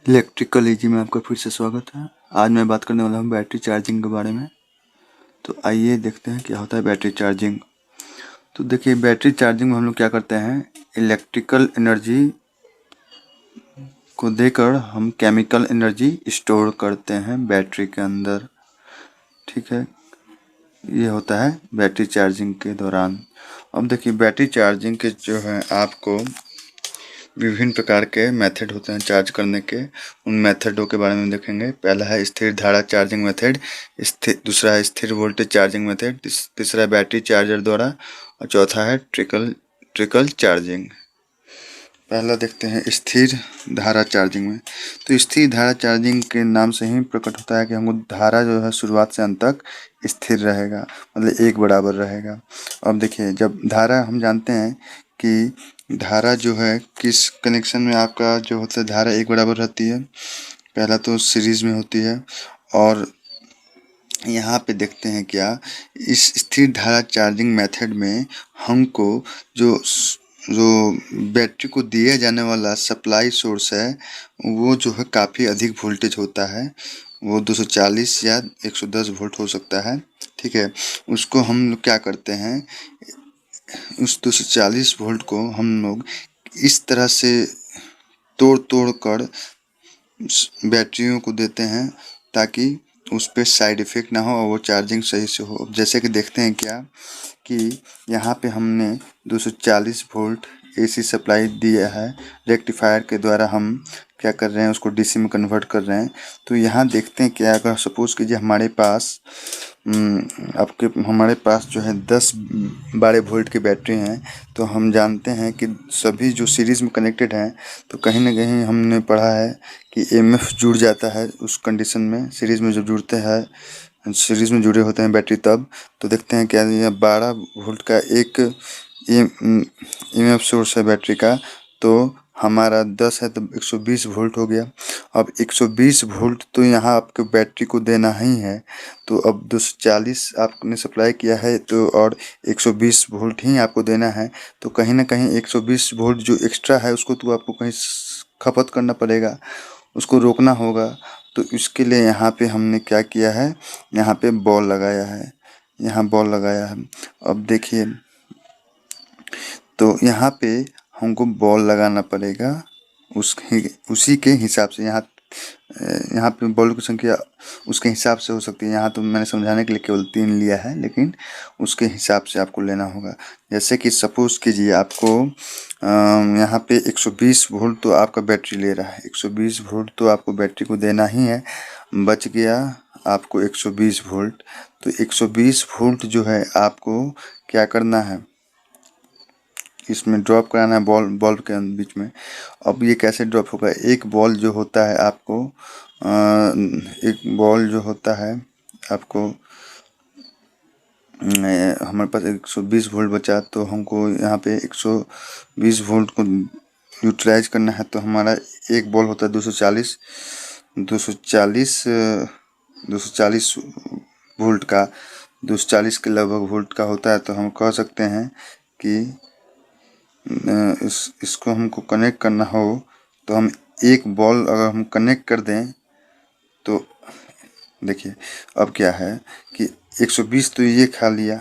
Electrical easy में आपका फिर से स्वागत है। आज मैं बात करने वाला हूँ बैटरी चार्जिंग के बारे में। तो आइए देखते हैं क्या होता है बैटरी चार्जिंग। तो देखिए, बैटरी चार्जिंग में हम लोग क्या करते हैं, इलेक्ट्रिकल एनर्जी को देकर हम केमिकल एनर्जी स्टोर करते हैं बैटरी के अंदर। ठीक है, ये होता है बैटरी चार्जिंग के दौरान। अब देखिए, बैटरी चार्जिंग के जो है आपको विभिन्न प्रकार के मेथड होते हैं चार्ज करने के। उन मेथडों के बारे में देखेंगे। पहला है स्थिर धारा चार्जिंग मेथड, दूसरा है स्थिर वोल्टेज चार्जिंग मेथड, तीसरा है बैटरी चार्जर द्वारा, और चौथा है ट्रिकल चार्जिंग। पहला देखते हैं स्थिर धारा चार्जिंग में। तो स्थिर धारा चार्जिंग के नाम से ही प्रकट होता है कि हमको धारा जो है शुरुआत से अंत तक स्थिर रहेगा, मतलब एक बराबर रहेगा। अब देखिए, जब धारा हम जानते हैं कि धारा जो है किस कनेक्शन में आपका जो होता है धारा एक बराबर रहती है। पहला तो सीरीज में होती है, और यहाँ पे देखते हैं क्या, इस स्थिर धारा चार्जिंग मेथड में हमको जो बैटरी को दिया जाने वाला सप्लाई सोर्स है वो जो है काफ़ी अधिक वोल्टेज होता है। वो 240 या 110 वोल्ट हो सकता है। ठीक है, उसको हम लोग क्या करते हैं, उस 240 वोल्ट को हम लोग इस तरह से तोड़ कर बैटरियों को देते हैं ताकि उस पर साइड इफ़ेक्ट ना हो और वो चार्जिंग सही से हो। जैसे कि देखते हैं क्या कि यहाँ पे हमने 240 वोल्ट एसी सप्लाई दिया है। रेक्टिफायर के द्वारा हम क्या कर रहे हैं, उसको डीसी में कन्वर्ट कर रहे हैं। तो यहाँ देखते हैं क्या, अगर सपोज़ कीजिए हमारे पास जो है 10-12 वोल्ट की बैटरी हैं, तो हम जानते हैं कि सभी जो सीरीज़ में कनेक्टेड हैं, तो कहीं ना कहीं हमने पढ़ा है कि एमएफ जुड़ जाता है उस कंडीशन में। सीरीज़ में जब जुड़ते हैं, सीरीज़ में जुड़े होते हैं बैटरी, तब तो देखते हैं क्या, 12 वोल्ट का एक एमएफ सोर्स है बैटरी का, तो हमारा 10 है तो 120 वोल्ट हो गया। अब 120 वोल्ट तो यहाँ आपके बैटरी को देना ही है, तो अब 240 आपने सप्लाई किया है तो और 120 वोल्ट ही आपको देना है। तो कहीं ना कहीं 120 वोल्ट जो एक्स्ट्रा है उसको तो आपको कहीं खपत करना पड़ेगा, उसको रोकना होगा। तो इसके लिए यहाँ पे हमने क्या किया है, यहाँ पे बॉल लगाया है, यहाँ बॉल लगाया है। अब देखिए, तो यहाँ पे हमको बॉल लगाना पड़ेगा उसी के हिसाब से। यहाँ पे बॉल की संख्या उसके हिसाब से हो सकती है। यहाँ तो मैंने समझाने के लिए केवल 3 लिया है, लेकिन उसके हिसाब से आपको लेना होगा। जैसे कि सपोज़ कीजिए आपको यहाँ पे 120 वोल्ट तो आपका बैटरी ले रहा है, 120 वोल्ट तो आपको बैटरी को देना ही है, बच गया आपको 120 वोल्ट। तो 120 वोल्ट जो है आपको क्या करना है, इसमें ड्रॉप कराना है बल्ब के बीच में। अब ये कैसे ड्रॉप होगा, एक बॉल जो होता है आपको एक बॉल जो होता है आपको, हमारे पास 120 वोल्ट बचा, तो हमको यहाँ पे 120 वोल्ट को यूटिलाइज करना है। तो हमारा एक बॉल होता है 240 वोल्ट का, 240 के लगभग वोल्ट का होता है। तो हम कह सकते हैं कि इसको हमको कनेक्ट करना हो तो हम एक बॉल अगर हम कनेक्ट कर दें, तो देखिए अब क्या है कि 120 तो ये खा लिया,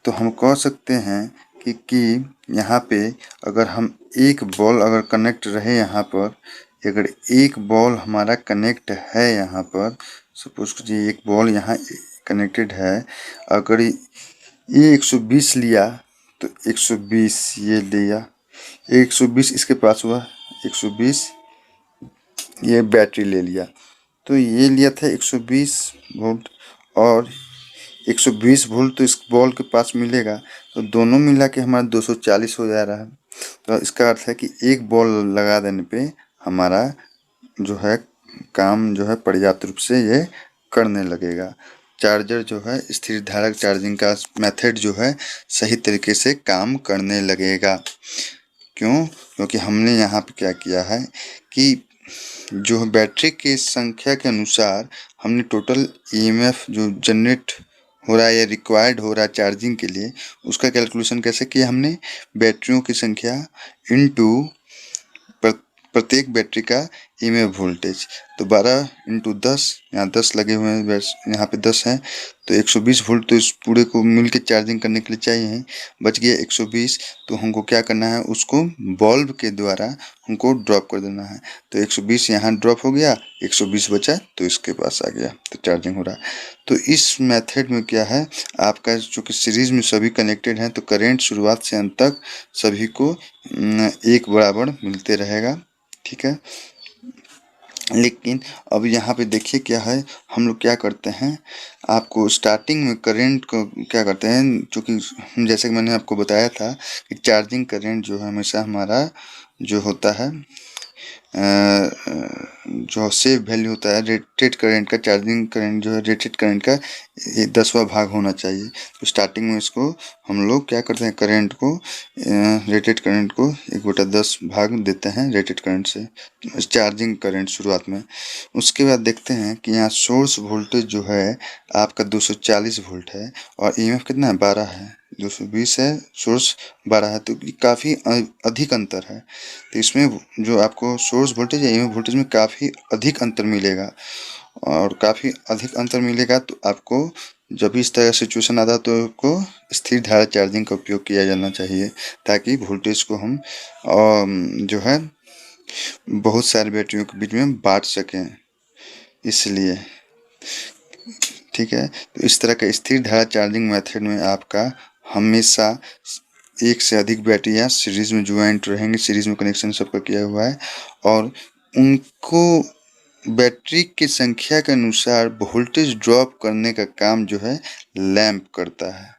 तो हम कह सकते हैं कि यहाँ पे अगर हम एक बॉल अगर कनेक्ट रहे यहाँ पर, अगर एक बॉल हमारा कनेक्ट है यहाँ पर, सपोज कीजिए एक बॉल यहाँ कनेक्टेड है, अगर ये 120 लिया तो 120 ये लिया, 120 इसके पास हुआ, 120 ये बैटरी ले लिया। तो ये लिया था 120 वोल्ट, और 120 वोल्ट तो इस बॉल के पास मिलेगा, तो दोनों मिला के हमारा 240 हो जा रहा है। तो इसका अर्थ है कि एक बॉल लगा देने पे हमारा जो है काम जो है पर्याप्त रूप से ये करने लगेगा। चार्जर जो है स्थिर धारक चार्जिंग का मेथड जो है सही तरीके से काम करने लगेगा। क्यों? क्योंकि हमने यहाँ पे क्या किया है कि जो बैटरी की संख्या के अनुसार हमने टोटल ईएमएफ जो जनरेट हो रहा है या रिक्वायर्ड हो रहा है चार्जिंग के लिए, उसका कैलकुलेशन कैसे किया हमने, बैटरियों की संख्या इनटू प्रत्येक बैटरी का ईएमएफ वोल्टेज। तो 12 इंटू 10, यहाँ 10 लगे हुए हैं, यहाँ पे 10 हैं, तो 120 वोल्ट तो इस पूरे को मिल के चार्जिंग करने के लिए चाहिए। बच गया 120। तो हमको क्या करना है, उसको बल्ब के द्वारा हमको ड्रॉप कर देना है। तो 120 यहाँ ड्रॉप हो गया, 120 बचा तो इसके पास आ गया, तो चार्जिंग हो रहा है। तो इस मेथड में क्या है, आपका चूँकि सीरीज में सभी कनेक्टेड हैं तो करंट शुरुआत से अंत तक सभी को एक बराबर मिलते रहेगा, ठीक है। लेकिन अब यहाँ पे देखिए क्या है, हम लोग क्या करते हैं, आपको स्टार्टिंग में करंट को क्या करते हैं, चूँकि जैसे कि मैंने आपको बताया था कि चार्जिंग करंट जो है हमेशा हमारा जो होता है जो सेव वैल्यू होता है रेटेड करंट का, चार्जिंग करंट जो है रेटेड करंट का 10वां भाग होना चाहिए। तो स्टार्टिंग में इसको हम लोग क्या करते हैं, करंट को रेटेड करंट को 1/10 भाग देते हैं रेटेड करंट से, चार्जिंग करंट शुरुआत में। उसके बाद देखते हैं कि यहाँ सोर्स वोल्टेज जो है आपका 240 वोल्ट है और ईएमएफ कितना है, 12 है, 220 है, सोर्स 12 है, तो काफ़ी अधिक अंतर है। तो इसमें जो आपको सोर्स वोल्टेज या ईएमएफ वोल्टेज में काफ़ी अधिक अंतर मिलेगा, और काफ़ी अधिक अंतर मिलेगा तो आपको जब भी इस तरह का सिचुएशन आता है तो आपको स्थिर धारा चार्जिंग का उपयोग किया जाना चाहिए, ताकि वोल्टेज को हम जो है बहुत सारी बैटरियों के बीच में बांट सकें, इसलिए, ठीक है। तो इस तरह का स्थिर धारा चार्जिंग मेथड में आपका हमेशा एक से अधिक बैटरियाँ सीरीज में ज्वाइंट रहेंगी, सीरीज में कनेक्शन सबका किया हुआ है, और उनको बैटरी की संख्या के अनुसार वोल्टेज ड्रॉप करने का काम जो है लैंप करता है,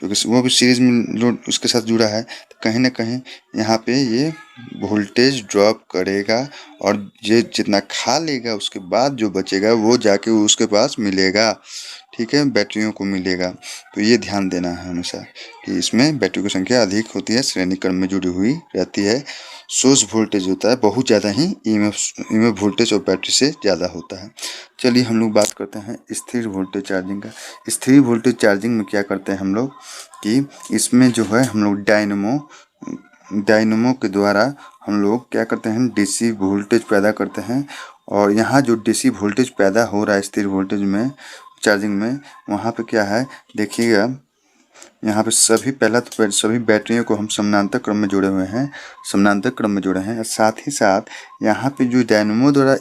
क्योंकि वो भी सीरीज में लोड उसके साथ जुड़ा है, तो कहीं ना कहीं यहाँ पे ये वोल्टेज ड्रॉप करेगा, और ये जितना खा लेगा उसके बाद जो बचेगा वो जाके उसके पास मिलेगा, ठीक है, बैटरियों को मिलेगा। तो ये ध्यान देना है हमेशा कि इसमें बैटरी की संख्या अधिक होती है, श्रेणी क्रम में जुड़ी हुई रहती है। सोर्स वोल्टेज होता है बहुत ज़्यादा ही ईएमएफ वोल्टेज और बैटरी से ज़्यादा होता है। चलिए हम लोग बात करते हैं स्थिर वोल्टेज चार्जिंग का। स्थिर वोल्टेज चार्जिंग में क्या करते हैं हम लोग कि इसमें जो है हम लोग डायनमो के द्वारा हम लोग क्या करते हैं, डीसी वोल्टेज पैदा करते हैं, और यहाँ जो डीसी वोल्टेज पैदा हो रहा है स्थिर वोल्टेज में चार्जिंग में, वहाँ पे क्या है देखिएगा, यहाँ पे पहला तो सभी बैटरियों को हम समानांतर क्रम में जोड़े हुए हैं, समानांतर क्रम में जोड़े हैं। साथ ही साथ यहाँ पे जो डायनमो द्वारा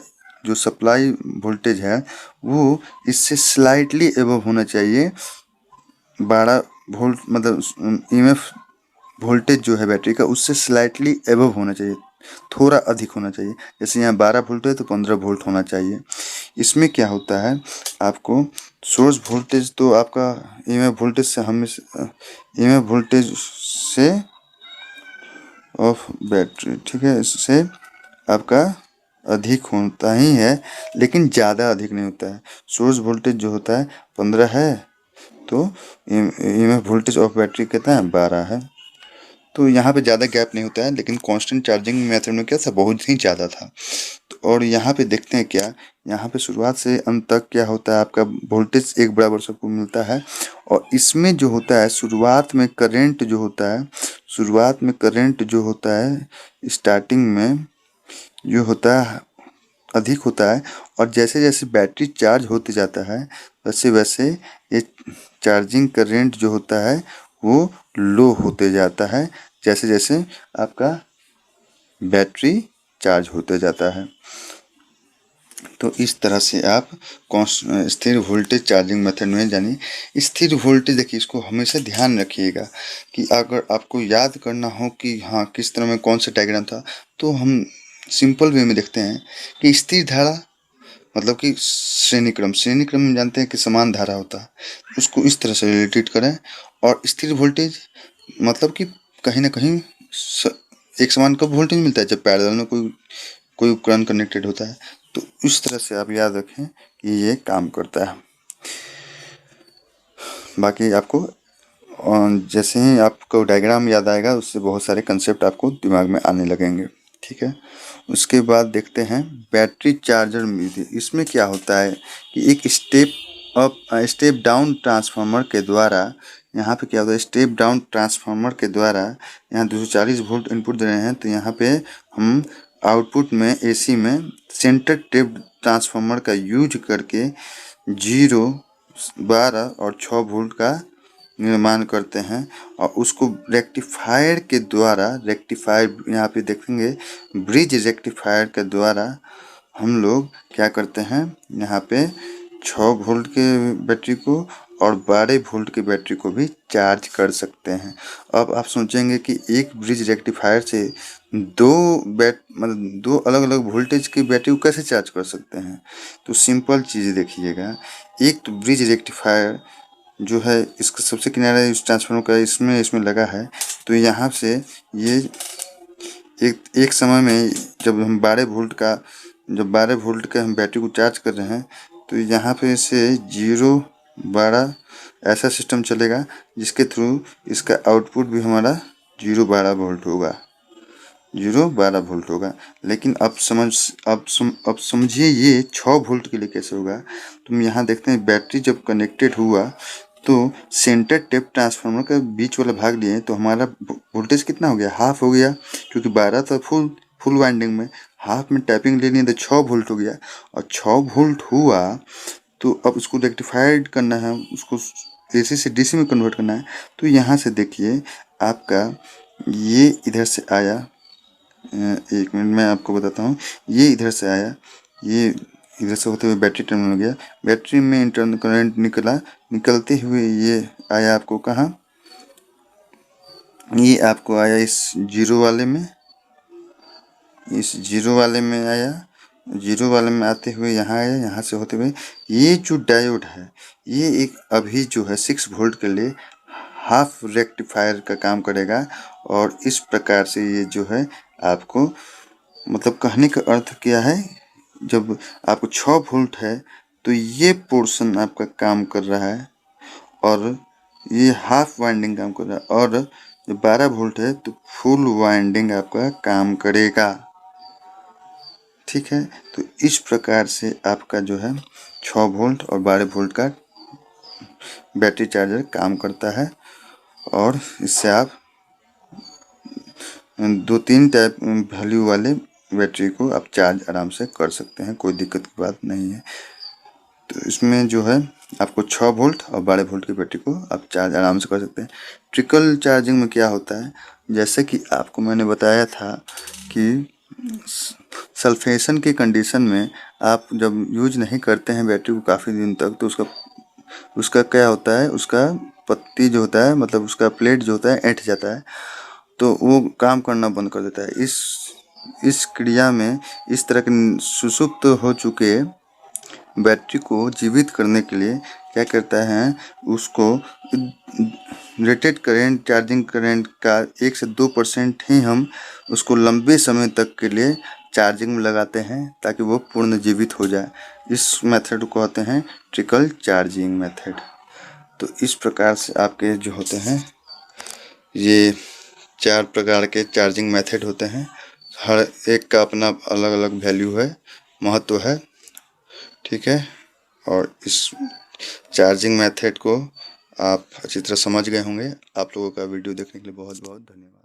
जो सप्लाई वोल्टेज है वो इससे स्लाइटली एबव होना चाहिए, 12 वोल्ट, मतलब ईएमएफ वोल्टेज जो है बैटरी का उससे स्लाइटली एबव होना चाहिए, थोड़ा अधिक होना चाहिए। जैसे यहाँ 12 वोल्ट है तो 15 वोल्ट होना चाहिए। इसमें क्या होता है, आपको सोर्स वोल्टेज तो आपका ईएमएफ वोल्टेज से हमेशा ईएमएफ वोल्टेज से ऑफ बैटरी, ठीक है, इससे आपका अधिक होता ही है, लेकिन ज़्यादा अधिक नहीं होता है। सोर्स वोल्टेज जो होता है 15 है, तो ईएमएफ वोल्टेज ऑफ बैटरी कितना है, 12 है। तो यहाँ पे ज़्यादा गैप नहीं होता है, लेकिन कांस्टेंट चार्जिंग मेथड में क्या था, बहुत ही ज़्यादा था। तो और यहाँ पे देखते हैं क्या, यहाँ पे शुरुआत से अंत तक क्या होता है, आपका वोल्टेज एक बराबर सबको मिलता है, और इसमें जो होता है शुरुआत में करंट जो होता है, शुरुआत में करंट जो होता है स्टार्टिंग में जो होता है अधिक होता है, और जैसे जैसे बैटरी चार्ज होते जाता है वैसे वैसे ये चार्जिंग करंट जो होता है वो लो होते जाता है, जैसे जैसे आपका बैटरी चार्ज होते जाता है। तो इस तरह से आप स्थिर वोल्टेज चार्जिंग मेथड में, यानी स्थिर वोल्टेज, देखिए इसको हमेशा ध्यान रखिएगा कि अगर आपको याद करना हो कि हाँ किस तरह में कौन सा डायग्राम था, तो हम सिंपल वे में देखते हैं कि स्थिर धारा मतलब कि श्रेणी क्रम में जानते हैं कि समान धारा होता है, उसको इस तरह से रिलेटेड करें। और स्थिर वोल्टेज मतलब कि कहीं ना कहीं एक समान कब वोल्टेज मिलता है, जब पैरेलल में कोई उपकरण कनेक्टेड होता है। तो इस तरह से आप याद रखें कि ये काम करता है। बाकी आपको जैसे ही आपको डायग्राम याद आएगा उससे बहुत सारे कंसेप्ट आपको दिमाग में आने लगेंगे, ठीक है। उसके बाद देखते हैं बैटरी चार्जर विधि। इसमें क्या होता है कि एक स्टेप डाउन ट्रांसफार्मर के द्वारा, यहाँ पे क्या होता है, स्टेप डाउन ट्रांसफार्मर के द्वारा यहाँ 240 वोल्ट इनपुट दे रहे हैं, तो यहाँ पे हम आउटपुट में एसी में सेंटर टेप ट्रांसफार्मर का यूज करके 0, 12 और 6 वोल्ट का निर्माण करते हैं और उसको रेक्टिफायर के द्वारा, रेक्टिफायर यहाँ पे देखेंगे ब्रिज रेक्टिफायर के द्वारा हम लोग क्या करते हैं, यहाँ पे 6 वोल्ट के बैटरी को और 12 वोल्ट की बैटरी को भी चार्ज कर सकते हैं। अब आप सोचेंगे कि एक ब्रिज रेक्टिफायर से दो अलग अलग वोल्टेज की बैटरी को कैसे चार्ज कर सकते हैं। तो सिंपल चीज़ देखिएगा, एक तो ब्रिज रेक्टिफायर जो है इसका सबसे किनारा इस ट्रांसफार्मर का इसमें लगा है। तो यहाँ से ये एक समय में जब हम 12 वोल्ट का हम बैटरी को चार्ज कर रहे हैं तो यहाँ पे से 0, 12 ऐसा सिस्टम चलेगा जिसके थ्रू इसका आउटपुट भी हमारा 0, 12 वोल्ट होगा, 0, 12 वोल्ट होगा। लेकिन अब समझिए ये 6 वोल्ट के लिए कैसे होगा। तो हम यहाँ देखते हैं बैटरी जब कनेक्टेड हुआ तो सेंटर टेप ट्रांसफार्मर का बीच वाला भाग लिए तो हमारा वोल्टेज कितना हो गया, हाफ हो गया, क्योंकि 12 था फुल वाइंडिंग में, हाफ में टैपिंग लेनी है तो 6 वोल्ट हो गया। और 6 वोल्ट हुआ तो अब उसको रेक्टिफाइड करना है, उसको एसी से डीसी में कन्वर्ट करना है। तो यहाँ से देखिए आपका ये इधर से आया, एक मिनट में आपको बताता हूँ, ये इधर से आया, ये इधर से होते हुए बैटरी टर्मिनल हो गया, बैटरी में इंटरनल करंट निकलते हुए ये आया आपको कहाँ, ये आपको आया इस 0 वाले में, इस 0 वाले में आया, 0 वाले में आते हुए यहाँ आया, यहाँ से होते हुए ये जो डायोड है ये एक अभी जो है 6 वोल्ट के लिए हाफ रेक्टिफायर का काम करेगा। और इस प्रकार से ये जो है आपको, मतलब कहने का अर्थ क्या है, जब आपको 6 वोल्ट है तो ये पोर्शन आपका काम कर रहा है और ये हाफ वाइंडिंग काम कर रहा है, और जब 12 वोल्ट है तो फुल वाइंडिंग आपका काम करेगा। ठीक है, तो इस प्रकार से आपका जो है 6 वोल्ट और 12 वोल्ट का बैटरी चार्जर काम करता है और इससे आप 2-3 टाइप वैल्यू वाले बैटरी को आप चार्ज आराम से कर सकते हैं, कोई दिक्कत की बात नहीं है। तो इसमें जो है आपको 6 वोल्ट और 12 वोल्ट की बैटरी को आप चार्ज आराम से कर सकते हैं। ट्रिकल चार्जिंग में क्या होता है, जैसे कि आपको मैंने बताया था कि सल्फेशन के कंडीशन में आप जब यूज नहीं करते हैं बैटरी को काफ़ी दिन तक तो उसका क्या होता है, उसका पत्ती जो होता है, मतलब उसका प्लेट जो होता है ऐंठ जाता है, तो वो काम करना बंद कर देता है। इस क्रिया में इस तरह के सुषुप्त हो चुके बैटरी को जीवित करने के लिए क्या करता है, उसको रेटेड करेंट, चार्जिंग करेंट का 1 से 2% ही हम उसको लंबे समय तक के लिए चार्जिंग में लगाते हैं ताकि वो पूर्ण जीवित हो जाए। इस मेथड को कहते हैं ट्रिकल चार्जिंग मेथड। तो इस प्रकार से आपके जो होते हैं ये 4 प्रकार के चार्जिंग मेथड होते हैं, हर एक का अपना अलग अलग वैल्यू है, महत्व है। ठीक है, और इस चार्जिंग मेथड को आप अच्छी तरह समझ गए होंगे। आप लोगों का वीडियो देखने के लिए बहुत बहुत धन्यवाद।